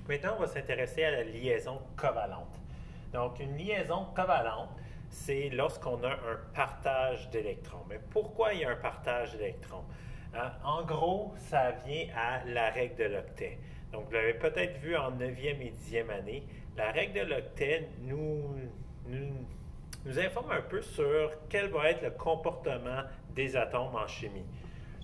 Maintenant, on va s'intéresser à la liaison covalente. Donc, une liaison covalente, c'est lorsqu'on a un partage d'électrons. Mais pourquoi il y a un partage d'électrons? En gros, ça vient à la règle de l'octet. Donc, vous l'avez peut-être vu en 9e et 10e année. La règle de l'octet nous informe un peu sur quel va être le comportement des atomes en chimie.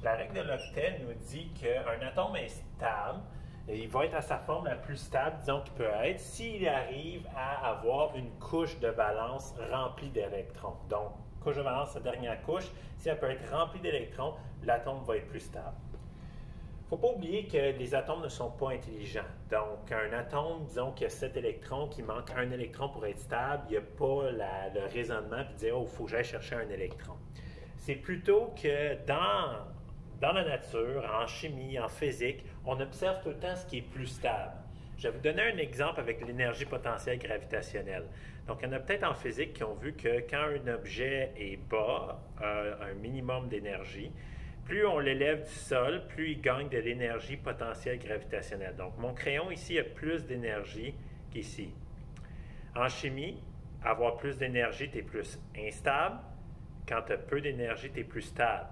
La règle de l'octet nous dit qu'un atome est stable, et il va être à sa forme la plus stable, disons qu'il peut être, s'il arrive à avoir une couche de valence remplie d'électrons. Donc, couche de valence, sa dernière couche, si elle peut être remplie d'électrons, l'atome va être plus stable. Il ne faut pas oublier que les atomes ne sont pas intelligents. Donc, un atome, disons qu'il y a 7 électrons, qu'il manque un électron pour être stable, il n'y a pas le raisonnement puis dire « Oh, il faut que j'aille chercher un électron ». C'est plutôt que dans la nature, en chimie, en physique, on observe tout le temps ce qui est plus stable. Je vais vous donner un exemple avec l'énergie potentielle gravitationnelle. Donc, il y en a peut-être en physique qui ont vu que quand un objet est bas, un minimum d'énergie, plus on l'élève du sol, plus il gagne de l'énergie potentielle gravitationnelle. Donc, mon crayon ici a plus d'énergie qu'ici. En chimie, avoir plus d'énergie, tu es plus instable. Quand tu as peu d'énergie, tu es plus stable.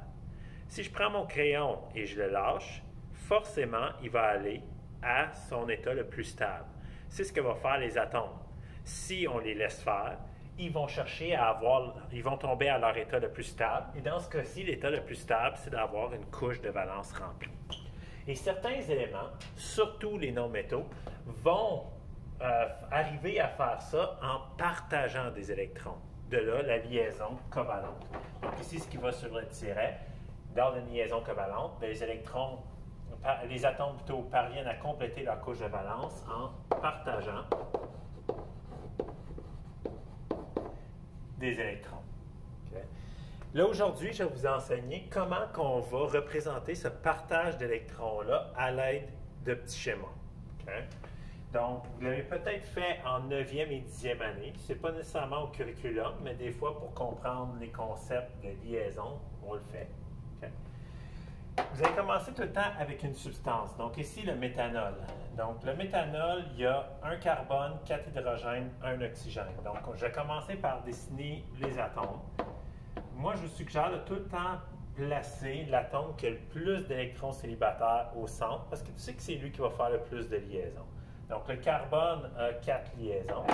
Si je prends mon crayon et je le lâche, forcément, il va aller à son état le plus stable. C'est ce que vont faire les atomes. Si on les laisse faire, ils vont chercher ils vont tomber à leur état le plus stable. Et dans ce cas-ci, l'état le plus stable, c'est d'avoir une couche de valence remplie. Et certains éléments, surtout les non-métaux, vont arriver à faire ça en partageant des électrons. De là, la liaison covalente. Donc ici, ce qui va sur le tiret, dans une liaison covalente, les atomes plutôt parviennent à compléter leur couche de valence en partageant des électrons. Okay. Là, aujourd'hui, je vais vous enseigner comment on va représenter ce partage d'électrons-là à l'aide de petits schémas. Okay. Donc, vous l'avez peut-être fait en 9e et 10e année. Ce n'est pas nécessairement au curriculum, mais des fois, pour comprendre les concepts de liaison, on le fait. Okay. Vous allez commencer tout le temps avec une substance. Donc, ici, le méthanol. Donc, le méthanol, il y a un carbone, 4 hydrogènes, un oxygène. Donc, je vais commencer par dessiner les atomes. Moi, je vous suggère de tout le temps placer l'atome qui a le plus d'électrons célibataires au centre, parce que tu sais que c'est lui qui va faire le plus de liaisons. Donc, le carbone a 4 liaisons,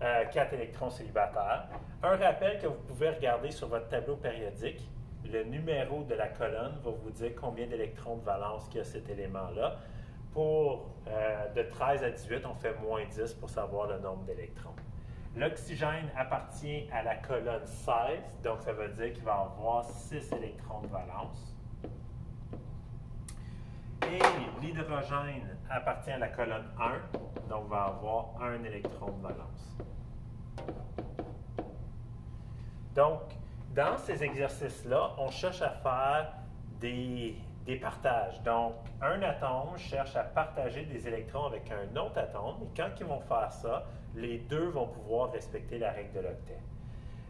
4 électrons célibataires. Un rappel que vous pouvez regarder sur votre tableau périodique, le numéro de la colonne va vous dire combien d'électrons de valence qu'il y a cet élément-là. Pour de 13 à 18, on fait moins 10 pour savoir le nombre d'électrons. L'oxygène appartient à la colonne 16, donc ça veut dire qu'il va avoir 6 électrons de valence. Et l'hydrogène appartient à la colonne 1, donc va avoir 1 électron de valence. Donc, dans ces exercices-là, on cherche à faire des partages. Donc, un atome cherche à partager des électrons avec un autre atome, et quand ils vont faire ça, les deux vont pouvoir respecter la règle de l'octet.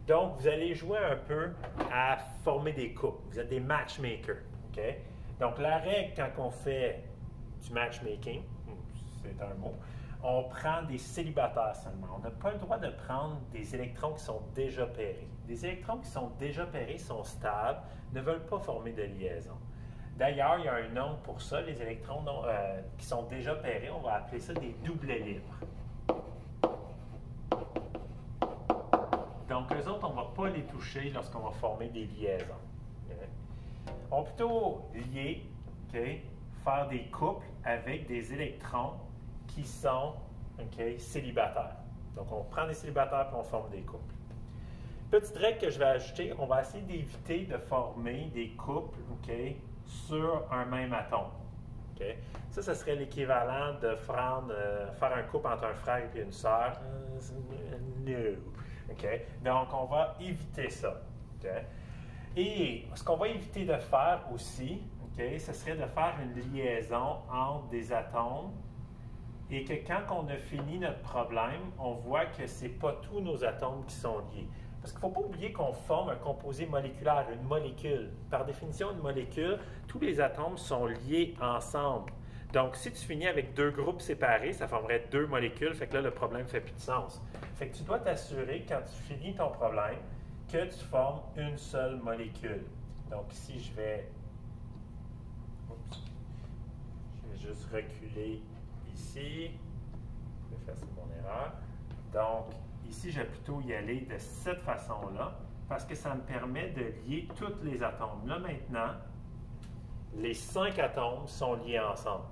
Donc, vous allez jouer un peu à former des couples. Vous êtes des matchmakers. Okay? Donc, la règle, quand on fait du matchmaking, c'est un mot, on prend des célibataires seulement. On n'a pas le droit de prendre des électrons qui sont déjà pairés. Des électrons qui sont déjà pairés, sont stables, ne veulent pas former de liaison. D'ailleurs, il y a un nom pour ça, les électrons qui sont déjà pairés, on va appeler ça des doublets libres. Donc, eux autres, on ne va pas les toucher lorsqu'on va former des liaisons. Okay? On va plutôt lier, faire des couples avec des électrons qui sont célibataires. Donc, on prend des célibataires et on forme des couples. Petite règle que je vais ajouter, on va essayer d'éviter de former des couples sur un même atome. Okay? Ça serait l'équivalent de faire un couple entre un frère et une sœur. No. Okay? Donc, on va éviter ça. Okay? Et ce qu'on va éviter de faire aussi, ce serait de faire une liaison entre des atomes et que quand on a fini notre problème, on voit que ce n'est pas tous nos atomes qui sont liés. Parce qu'il ne faut pas oublier qu'on forme un composé moléculaire, une molécule. Par définition, une molécule, tous les atomes sont liés ensemble. Donc, si tu finis avec deux groupes séparés, ça formerait deux molécules, fait que là, le problème ne fait plus de sens. Fait que tu dois t'assurer, quand tu finis ton problème, que tu formes une seule molécule. Donc, ici, je vais juste reculer ici. Je vais effacer mon erreur. Donc, ici, je vais plutôt y aller de cette façon-là, parce que ça me permet de lier tous les atomes. Là, maintenant, les 5 atomes sont liés ensemble.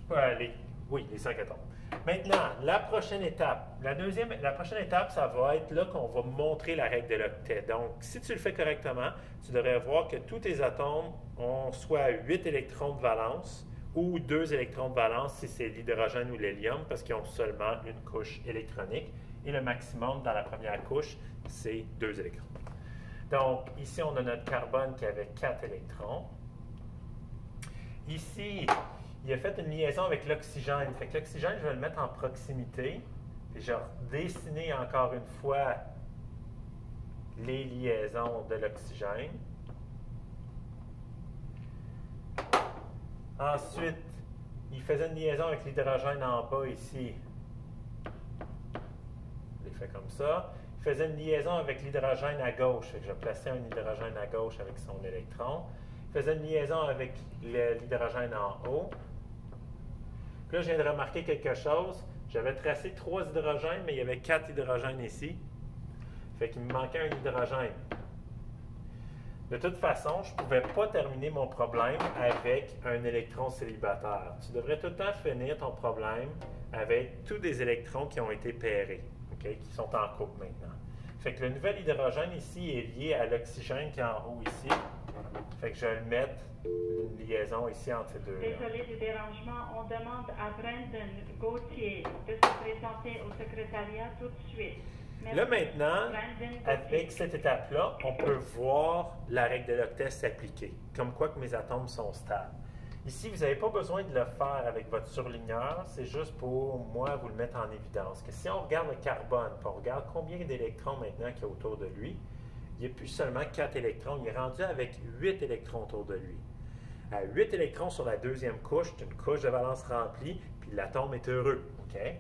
Je peux aller. Oui, les 5 atomes. Maintenant, la prochaine étape. La prochaine étape, ça va être là qu'on va montrer la règle de l'octet. Donc, si tu le fais correctement, tu devrais voir que tous tes atomes ont soit 8 électrons de valence ou 2 électrons de valence si c'est l'hydrogène ou l'hélium, parce qu'ils ont seulement une couche électronique. Et le maximum dans la première couche, c'est 2 électrons. Donc, ici, on a notre carbone qui avait 4 électrons. Ici, il a fait une liaison avec l'oxygène. Fait que l'oxygène, je vais le mettre en proximité. Et je vais dessiner encore une fois les liaisons de l'oxygène. Ensuite, il faisait une liaison avec l'hydrogène en bas ici. Je l'ai fait comme ça. Il faisait une liaison avec l'hydrogène à gauche. Fait que je plaçais un hydrogène à gauche avec son électron. Il faisait une liaison avec l'hydrogène en haut. Puis là, je viens de remarquer quelque chose. J'avais tracé 3 hydrogènes, mais il y avait 4 hydrogènes ici. Fait qu'il me manquait un hydrogène. De toute façon, je ne pouvais pas terminer mon problème avec un électron célibataire. Tu devrais tout le temps finir ton problème avec tous des électrons qui ont été pairés, okay, qui sont en couple maintenant. Fait que le nouvel hydrogène ici est lié à l'oxygène qui est en haut ici. Fait que je vais le mettre une liaison ici entre ces deux. Désolé du dérangement, on demande à Brandon Gauthier de se présenter au secrétariat tout de suite. Merci. Là maintenant, avec cette étape-là, on peut voir la règle de l'octet s'appliquer, comme quoi que mes atomes sont stables. Ici, vous n'avez pas besoin de le faire avec votre surligneur, c'est juste pour moi vous le mettre en évidence. Que si on regarde le carbone, puis on regarde combien d'électrons maintenant qu'il y a autour de lui, il n'y a plus seulement 4 électrons, il est rendu avec 8 électrons autour de lui. À 8 électrons sur la deuxième couche, c'est une couche de valence remplie, puis l'atome est heureux. Okay?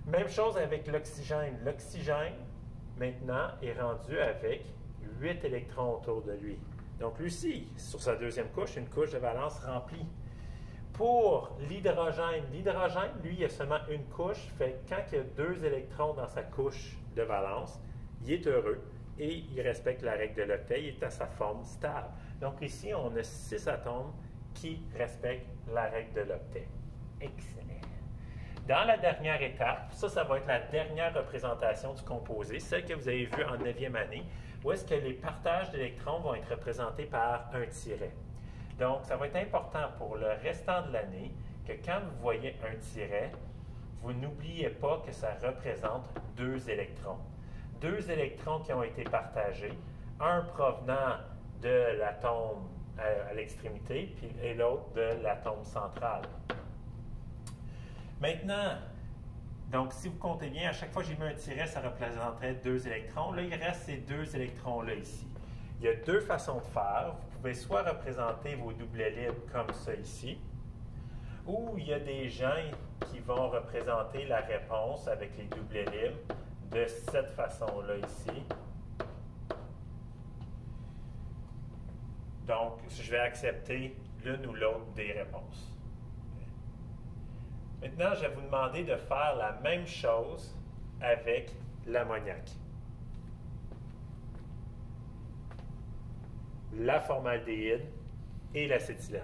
Même chose avec l'oxygène. L'oxygène, maintenant, est rendu avec 8 électrons autour de lui. Donc, lui aussi, sur sa deuxième couche, une couche de valence remplie. Pour l'hydrogène, lui, il a seulement une couche, fait que quand il y a 2 électrons dans sa couche de valence, il est heureux et il respecte la règle de l'octet, il est à sa forme stable. Donc, ici, on a 6 atomes qui respectent la règle de l'octet. Excellent. Dans la dernière étape, ça va être la dernière représentation du composé, celle que vous avez vue en 9e année, où est-ce que les partages d'électrons vont être représentés par un tiret. Donc, ça va être important pour le restant de l'année que quand vous voyez un tiret, vous n'oubliez pas que ça représente 2 électrons. 2 électrons qui ont été partagés, un provenant de l'atome à l'extrémité et l'autre de l'atome central. Maintenant, donc si vous comptez bien, à chaque fois que j'ai mis un tiret, ça représenterait 2 électrons. Là, il reste ces 2 électrons-là ici. Il y a 2 façons de faire. Vous pouvez soit représenter vos doublets libres comme ça ici, ou il y a des gens qui vont représenter la réponse avec les doublets libres de cette façon-là ici. Donc, je vais accepter l'une ou l'autre des réponses. Maintenant, je vais vous demander de faire la même chose avec l'ammoniac. La formaldéhyde et l'acétylène.